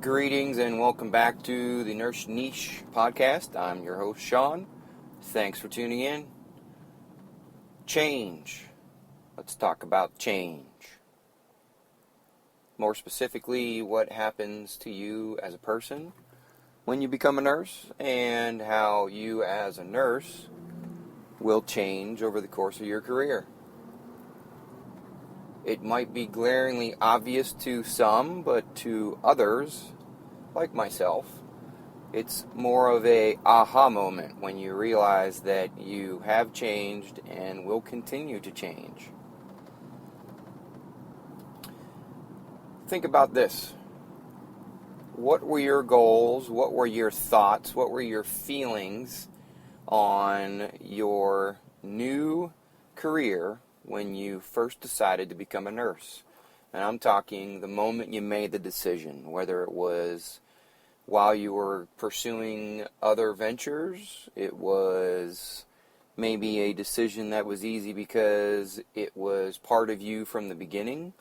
Greetings and welcome back to the Nurse Niche podcast. I'm your host, Sean. Thanks for tuning in. Change. Let's talk about change. More specifically, what happens to you as a person when you become a nurse and how you as a nurse will change over the course of your career. It might be glaringly obvious to some, but to others, like myself, it's more of a aha moment when you realize that you have changed and will continue to change. Think about this. What were your goals? What were your thoughts? What were your feelings on your new career when you first decided to become a nurse? And I'm talking the moment you made the decision, whether it was while you were pursuing other ventures, it was maybe a decision that was easy because it was part of you from the beginning.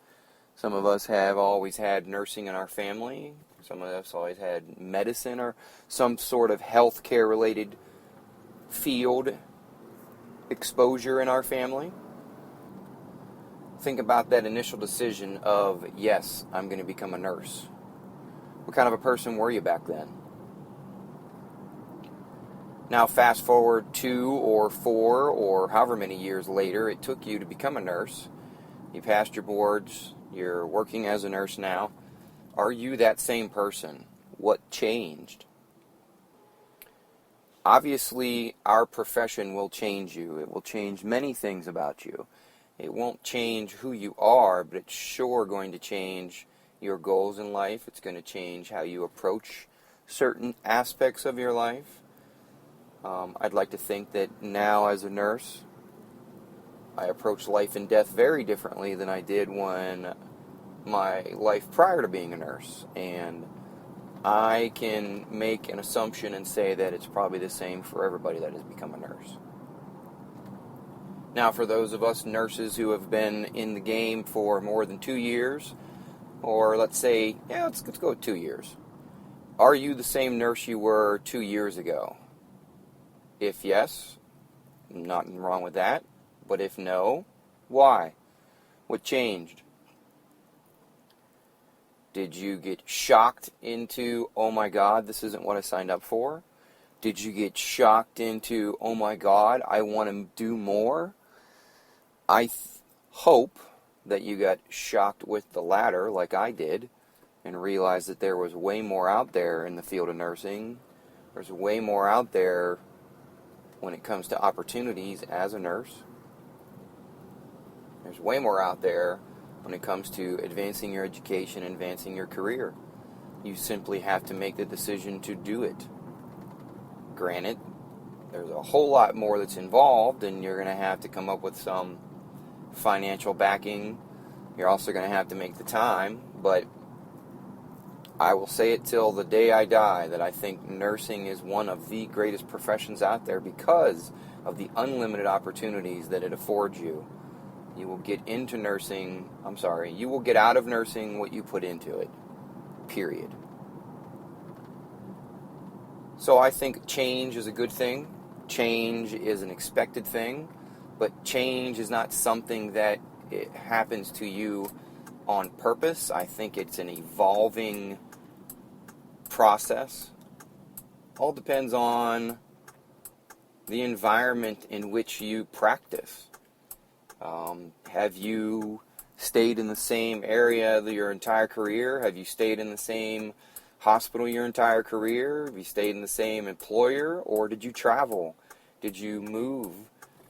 Some of us have always had nursing in our family. Some of us always had medicine or some sort of healthcare related field exposure in our family. Think about that initial decision of, yes, I'm going to become a nurse. What kind of a person were you back then? Now fast forward 2 or 4 or however many years later it took you to become a nurse. You passed your boards. You're working as a nurse now. Are you that same person? What changed? Obviously, our profession will change you. It will change many things about you. It won't change who you are, but it's sure going to change your goals in life. It's going to change how you approach certain aspects of your life. I'd like to think that now as a nurse, I approach life and death very differently than I did when my life prior to being a nurse. And I can make an assumption and say that it's probably the same for everybody that has become a nurse. Now, for those of us nurses who have been in the game for more than 2 years, or let's say, let's go with 2 years. Are you the same nurse you were 2 years ago? If yes, nothing wrong with that. But if no, why? What changed? Did you get shocked into, oh my God, this isn't what I signed up for? Did you get shocked into, oh my God, I want to do more? I hope that you got shocked with the latter, like I did, and realized that there was way more out there in the field of nursing. There's way more out there when it comes to opportunities as a nurse. There's way more out there when it comes to advancing your education, advancing your career. You simply have to make the decision to do it. Granted, there's a whole lot more that's involved, and you're going to have to come up with some financial backing. You're also going to have to make the time, but I will say it till the day I die that I think nursing is one of the greatest professions out there because of the unlimited opportunities that it affords you. You will get into nursing, you will get out of nursing what you put into it, period. So I think change is a good thing. Change is an expected thing, but change is not something that it happens to you on purpose. I think it's an evolving process. All depends on the environment in which you practice. Have you stayed in the same area your entire career? Have you stayed in the same hospital your entire career? Have you stayed in the same employer? Or did you travel? Did you move?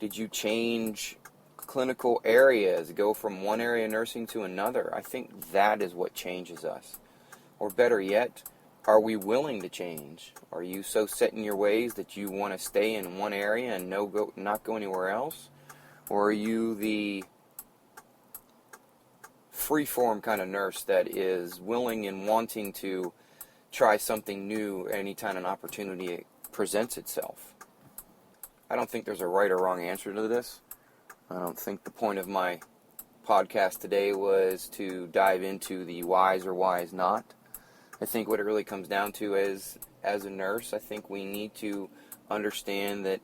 Did you change clinical areas, go from one area of nursing to another? I think that is what changes us. Or better yet, are we willing to change? Are you so set in your ways that you want to stay in one area and not go anywhere else? Or are you the free-form kind of nurse that is willing and wanting to try something new anytime an opportunity presents itself? I don't think there's a right or wrong answer to this. I don't think the point of my podcast today was to dive into the whys or whys not. I think what it really comes down to is, as a nurse, I think we need to understand that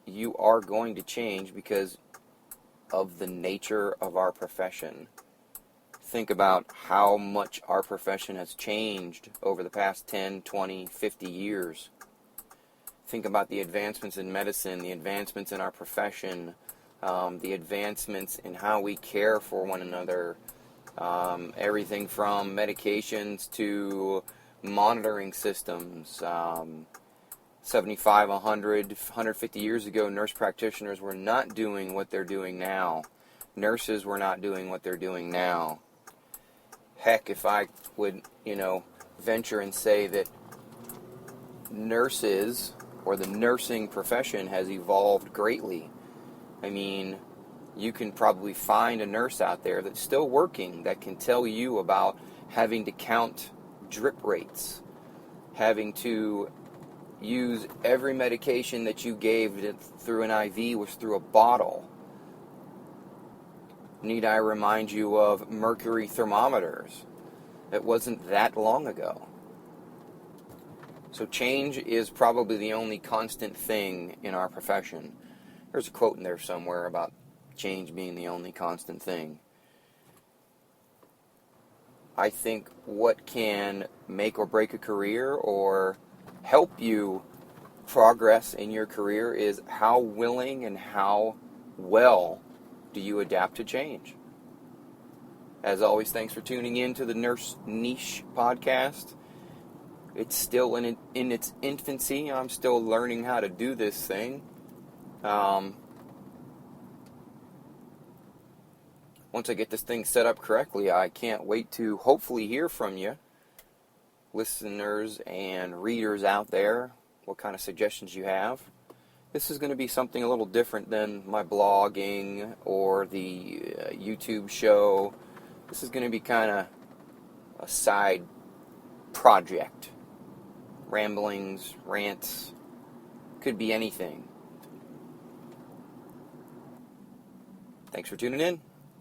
you are going to change because of the nature of our profession. Think about how much our profession has changed over the past 10, 20, 50 years. Think about the advancements in medicine, the advancements in our profession, the advancements in how we care for one another, everything from medications to monitoring systems. 75, 100, 150 years ago, nurse practitioners were not doing what they're doing now. Nurses were not doing what they're doing now. Heck, if I would, venture and say that nurses, or the nursing profession, has evolved greatly. I mean, you can probably find a nurse out there that's still working that can tell you about having to count drip rates, having to use every medication that you gave through an IV was through a bottle. Need I remind you of mercury thermometers? It wasn't that long ago. So change is probably the only constant thing in our profession. There's a quote in there somewhere about change being the only constant thing. I think what can make or break a career or help you progress in your career is how willing and how well do you adapt to change. As always, thanks for tuning in to the Nurse Niche podcast. It's still in its infancy. I'm still learning how to do this thing. Once I get this thing set up correctly, I can't wait to hopefully hear from you, listeners and readers out there, what kind of suggestions you have. This is going to be something a little different than my blogging or the YouTube show. This is going to be kind of a side project. Ramblings, rants, could be anything. Thanks for tuning in.